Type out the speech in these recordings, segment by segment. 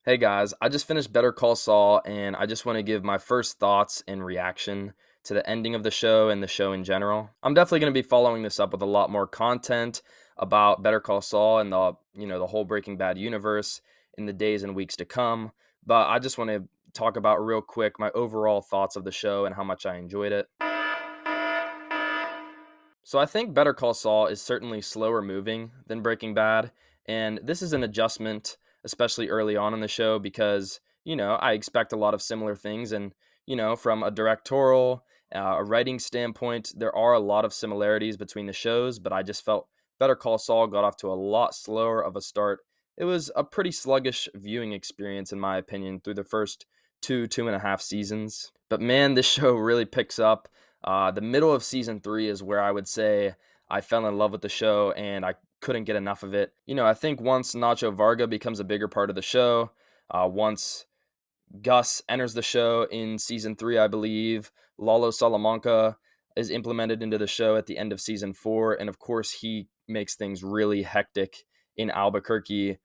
Hey guys, I just finished Better Call Saul, and I just want to give my first thoughts and reaction to the ending of the show and the show in general. I'm definitely going to be following this up with a lot more content about Better Call Saul and the whole Breaking Bad universe in the days and weeks to come. But I just want to talk about real quick my overall thoughts of the show and how much I enjoyed it. So I think Better Call Saul is certainly slower moving than Breaking Bad, and this is an adjustment, especially early on in the show, because I expect a lot of similar things, and from a directorial, a writing standpoint, there are a lot of similarities between the shows, but I just felt Better Call Saul got off to a lot slower of a start. It was a pretty sluggish viewing experience, in my opinion, through the first two and a half seasons. But man, this show really picks up. The middle of season three is where I would say I fell in love with the show and I couldn't get enough of it. I think once Nacho Varga becomes a bigger part of the show, once Gus enters the show in season three, I believe, Lalo Salamanca is implemented into the show at the end of season four. And of course, he makes things really hectic in Albuquerque.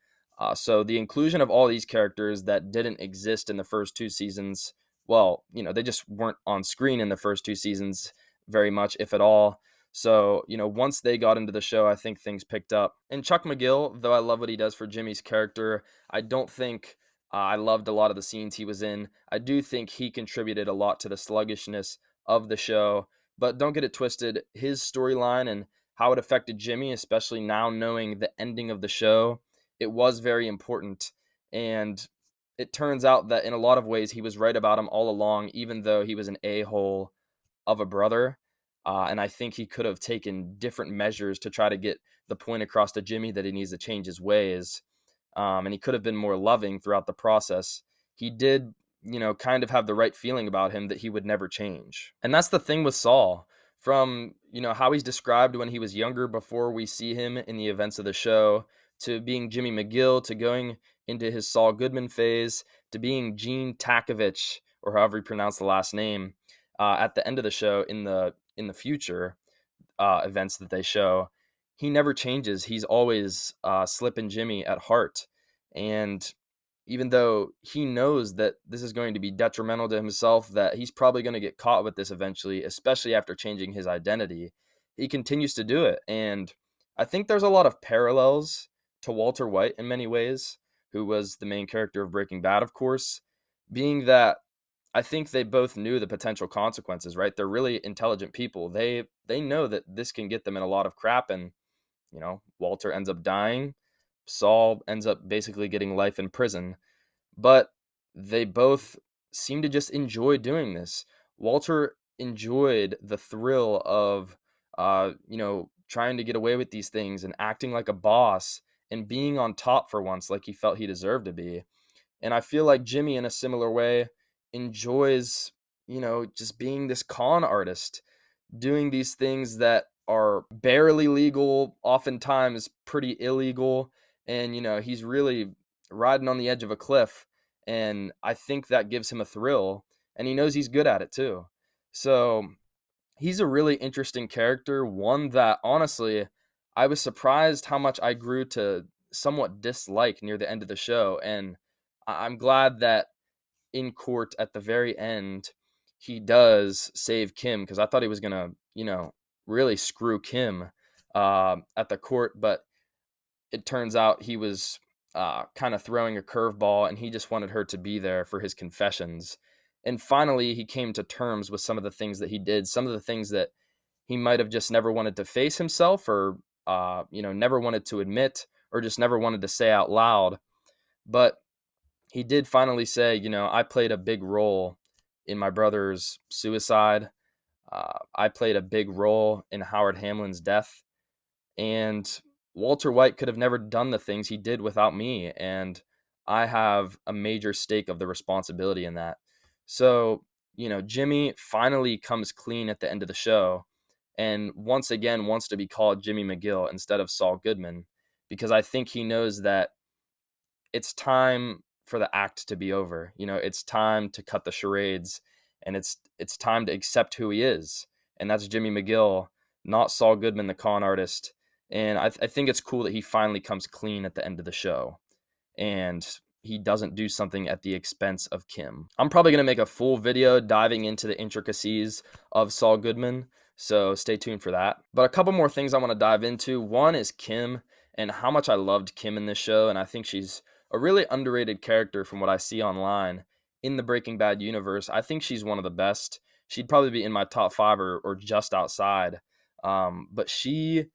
So the inclusion of all these characters that didn't exist in the first two seasons, well, they just weren't on screen in the first two seasons very much, if at all. So, once they got into the show, I think things picked up. And Chuck McGill, though I love what he does for Jimmy's character, I don't think I loved a lot of the scenes he was in. I do think he contributed a lot to the sluggishness of the show, but don't get it twisted. His storyline and how it affected Jimmy, especially now knowing the ending of the show, it was very important. And it turns out that in a lot of ways, he was right about him all along, even though he was an a-hole of a brother. And I think he could have taken different measures to try to get the point across to Jimmy that he needs to change his ways, and he could have been more loving throughout the process. He did, kind of have the right feeling about him that he would never change. And that's the thing with Saul. From, how he's described when he was younger before we see him in the events of the show, to being Jimmy McGill, to going into his Saul Goodman phase, to being Gene Takovich, or however you pronounce the last name, at the end of the show in the future events that they show, he never changes. He's always slipping Jimmy at heart. And even though he knows that this is going to be detrimental to himself, that he's probably going to get caught with this eventually, especially after changing his identity, he continues to do it. And I think there's a lot of parallels to Walter White in many ways, who was the main character of Breaking Bad, of course, being that I think they both knew the potential consequences, right? They're really intelligent people. They know that this can get them in a lot of crap, and Walter ends up dying. Saul ends up basically getting life in prison, but they both seem to just enjoy doing this. Walter enjoyed the thrill of trying to get away with these things and acting like a boss and being on top for once, like he felt he deserved to be. And I feel like Jimmy, in a similar way, enjoys, just being this con artist, doing these things that are barely legal, oftentimes pretty illegal. And, he's really riding on the edge of a cliff. And I think that gives him a thrill. And he knows he's good at it too. So he's a really interesting character, one that honestly, I was surprised how much I grew to somewhat dislike near the end of the show. And I'm glad that in court at the very end, he does save Kim, because I thought he was gonna, really screw Kim at the court, but it turns out he was kind of throwing a curveball, and he just wanted her to be there for his confessions. And finally, he came to terms with some of the things that he did, some of the things that he might have just never wanted to face himself, or never wanted to admit, or just never wanted to say out loud. But he did finally say, I played a big role in my brother's suicide. I played a big role in Howard Hamlin's death. And Walter White could have never done the things he did without me. And I have a major stake of the responsibility in that. So, Jimmy finally comes clean at the end of the show, and once again wants to be called Jimmy McGill instead of Saul Goodman, because I think he knows that it's time for the act to be over. It's time to cut the charades, and it's time to accept who he is, and that's Jimmy McGill, not Saul Goodman, the con artist. And I think it's cool that he finally comes clean at the end of the show. And he doesn't do something at the expense of Kim. I'm probably going to make a full video diving into the intricacies of Saul Goodman, so stay tuned for that. But a couple more things I want to dive into. One is Kim and how much I loved Kim in this show, and I think she's a really underrated character from what I see online in the Breaking Bad universe. I think she's one of the best. She'd probably be in my top 5 or just outside. But she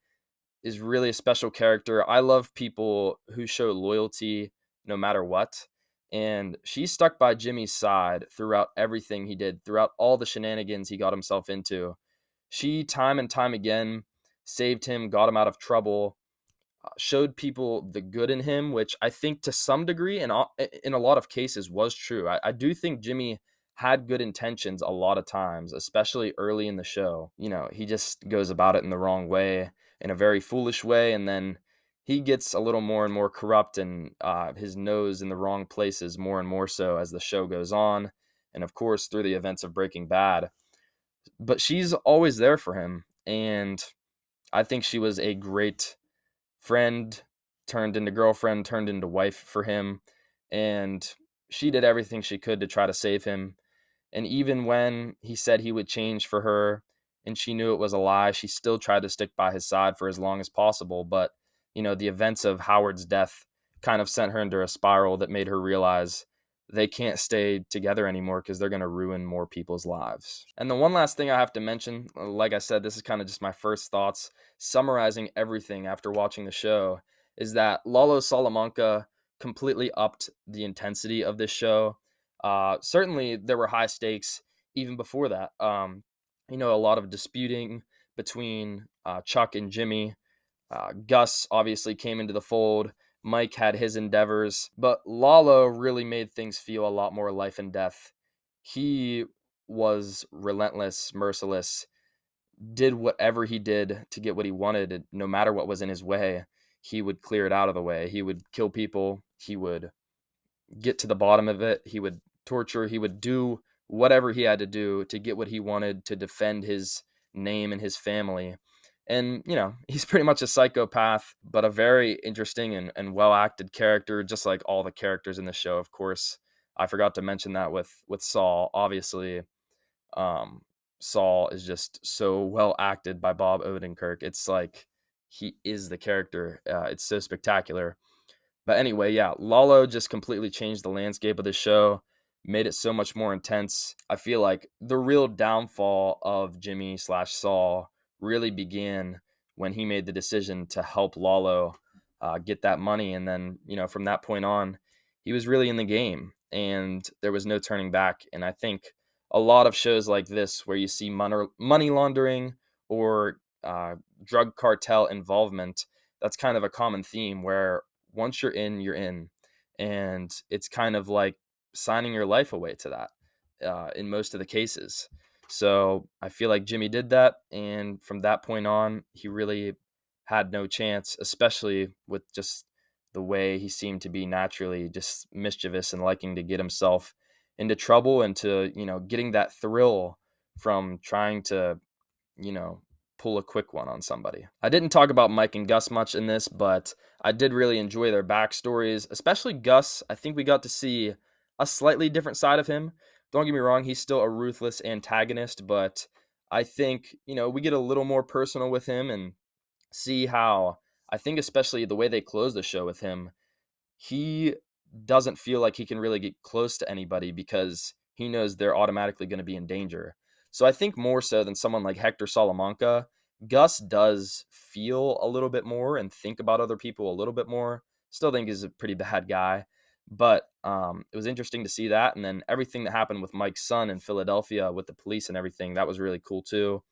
is really a special character. I love people who show loyalty no matter what. And she stuck by Jimmy's side throughout everything he did, throughout all the shenanigans he got himself into. She, time and time again, saved him, got him out of trouble, showed people the good in him, which I think to some degree and in a lot of cases was true. I do think Jimmy had good intentions a lot of times, especially early in the show. You know, he just goes about it in the wrong way, in a very foolish way, and then he gets a little more and more corrupt and his nose in the wrong places more and more so as the show goes on. And of course, through the events of Breaking Bad. But she's always there for him. And I think she was a great friend turned into girlfriend, turned into wife for him. And she did everything she could to try to save him. And even when he said he would change for her and she knew it was a lie, she still tried to stick by his side for as long as possible. But, you know, the events of Howard's death kind of sent her into a spiral that made her realize they can't stay together anymore because they're going to ruin more people's lives. And the one last thing I have to mention, like I said, this is kind of just my first thoughts, summarizing everything after watching the show, is that Lalo Salamanca completely upped the intensity of this show. Certainly, there were high stakes even before that. You know, a lot of disputing between Chuck and Jimmy. Gus obviously came into the fold. Mike had his endeavors, but Lalo really made things feel a lot more life and death. He was relentless, merciless, did whatever he did to get what he wanted, no matter what was in his way. He would clear it out of the way. He would kill people. He would get to the bottom of it. He would torture. He would do whatever he had to do to get what he wanted to defend his name and his family. And, you know, he's pretty much a psychopath, but a very interesting and well acted character, just like all the characters in the show, of course. I forgot to mention that with Saul. Obviously, um, Saul is just so well acted by Bob Odenkirk. It's like he is the character. It's so spectacular. But anyway, yeah, Lalo just completely changed the landscape of the show, made it so much more intense. I feel like the real downfall of Jimmy slash Saul really began when he made the decision to help Lalo get that money. And then, you know, from that point on, he was really in the game and there was no turning back. And I think a lot of shows like this, where you see money laundering or drug cartel involvement, that's kind of a common theme where once you're in, you're in. And it's kind of like signing your life away to that in most of the cases. So I feel like Jimmy did that. And from that point on, he really had no chance, especially with just the way he seemed to be naturally just mischievous and liking to get himself into trouble and to, you know, getting that thrill from trying to, you know, pull a quick one on somebody. I didn't talk about Mike and Gus much in this, but I did really enjoy their backstories, especially Gus. I think we got to see a slightly different side of him. Don't get me wrong, he's still a ruthless antagonist, but I think, you know, we get a little more personal with him and see how, I think especially the way they close the show with him, he doesn't feel like he can really get close to anybody because he knows they're automatically going to be in danger. So I think more so than someone like Hector Salamanca, Gus does feel a little bit more and think about other people a little bit more. Still think he's a pretty bad guy, but it was interesting to see that. And then everything that happened with Mike's son in Philadelphia with the police and everything, that was really cool too.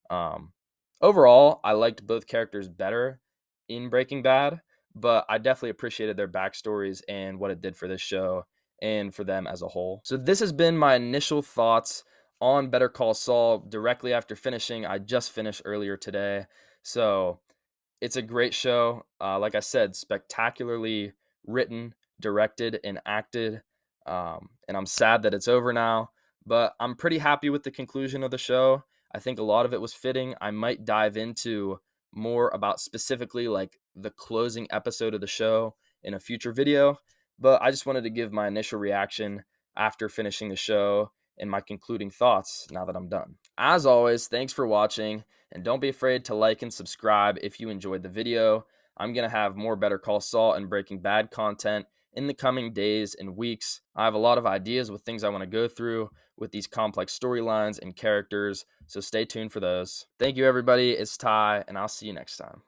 Um, Overall, I liked both characters better in Breaking Bad, but I definitely appreciated their backstories and what it did for this show and for them as a whole. So this has been my initial thoughts on Better Call Saul directly after finishing. I just finished earlier today. So it's a great show. Like I said, spectacularly written, directed, and acted. And I'm sad that it's over now, but I'm pretty happy with the conclusion of the show. I think a lot of it was fitting. I might dive into more about specifically like the closing episode of the show in a future video. But I just wanted to give my initial reaction after finishing the show and my concluding thoughts now that I'm done. As always, thanks for watching, and don't be afraid to like and subscribe if you enjoyed the video. I'm going to have more Better Call Saul and Breaking Bad content in the coming days and weeks. I have a lot of ideas with things I want to go through with these complex storylines and characters, so stay tuned for those. Thank you, everybody. It's Ty, and I'll see you next time.